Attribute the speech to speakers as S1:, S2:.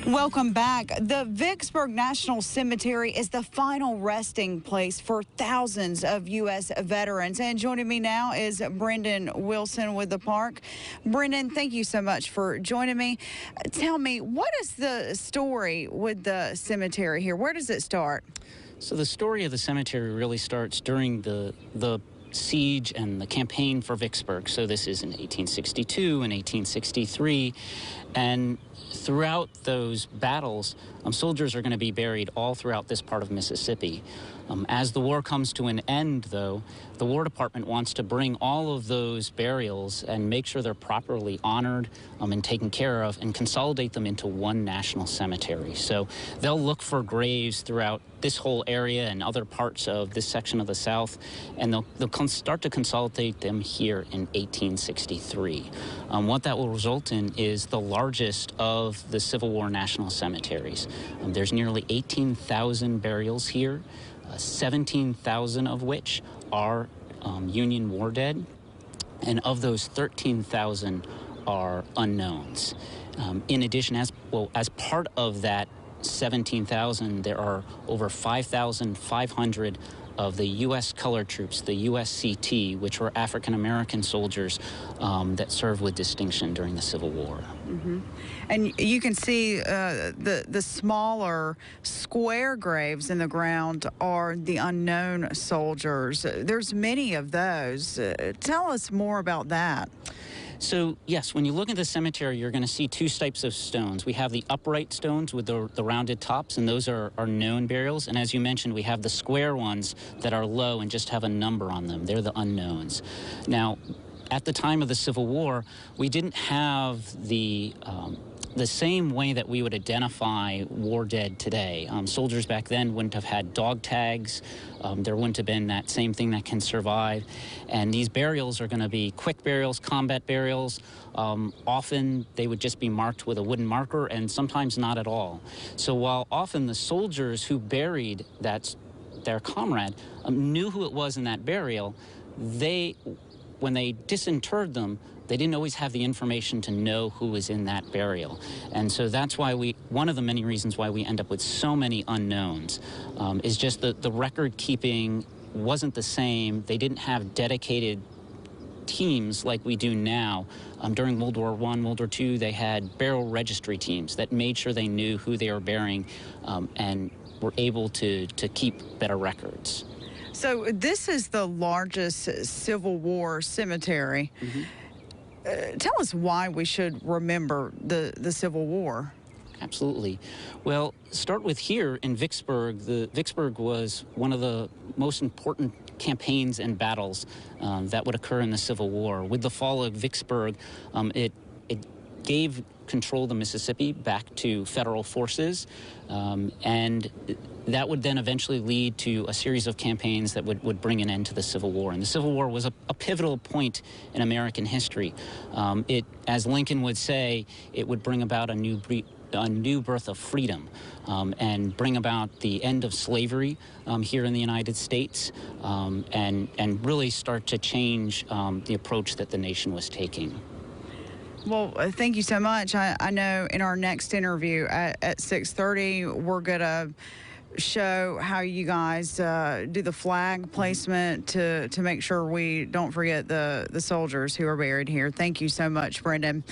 S1: Welcome back. The Vicksburg National Cemetery is the final resting place for thousands of U.S. veterans. And joining me now is Brendan Wilson with the park. Brendan, thank you so much for joining me. Tell me, what is the story with the cemetery here? Where does it start?
S2: So the story of the cemetery really starts during the siege and the campaign for Vicksburg. So this is in 1862 and 1863. And throughout those battles, soldiers are going to be buried all throughout this part of Mississippi. As the war comes to an end, though, the War Department wants to bring all of those burials and make sure they're properly honored and taken care of and consolidate them into one national cemetery. So they'll look for graves throughout this whole area and other parts of this section of the South, and they'll start to consolidate them here in 1863. What that will result in is the largest of the Civil War national cemeteries. There's nearly 18,000 burials here, 17,000 of which are Union war dead, and of those 13,000 are unknowns. In addition, as part of that 17,000, there are over 5,500 of the U.S. colored troops, the USCT, which were African-American soldiers that served with distinction during the Civil War.
S1: Mm-hmm. And you can see the smaller square graves in the ground are the unknown soldiers. There's many of those. Tell us more about that.
S2: So, yes, when you look at the cemetery, you're going to see two types of stones. We have the upright stones with the rounded tops, and those are known burials. And as you mentioned, we have the square ones that are low and just have a number on them. They're the unknowns. Now, at the time of the Civil War, we didn't have the same way that we would identify war dead today. Soldiers back then wouldn't have had dog tags. There wouldn't have been that same thing that can survive. And these burials are going to be quick burials, combat burials. Often they would just be marked with a wooden marker, and sometimes not at all. So while often the soldiers who buried their comrade knew who it was in that burial, when they disinterred them, they didn't always have the information to know who was in that burial. And so that's why one of the many reasons why we end up with so many unknowns is just the record keeping wasn't the same. They didn't have dedicated teams like we do now. During World War I, World War II, they had burial registry teams that made sure they knew who they were burying and were able to keep better records.
S1: So this is the largest Civil War cemetery. Mm-hmm. Tell us why we should remember the Civil War.
S2: Absolutely. Well, start with here in Vicksburg. Vicksburg was one of the most important campaigns and battles that would occur in the Civil War. With the fall of Vicksburg, it gave control of the Mississippi back to federal forces, and that would then eventually lead to a series of campaigns that would bring an end to the Civil War. And the Civil War was a pivotal point in American history. As Lincoln would say, it would bring about a new birth of freedom and bring about the end of slavery here in the United States and really start to change the approach that the nation was taking.
S1: Well, thank you so much. I know in our next interview at 6:30, we're going to show how you guys do the flag placement to make sure we don't forget the soldiers who are buried here. Thank you so much, Brendan.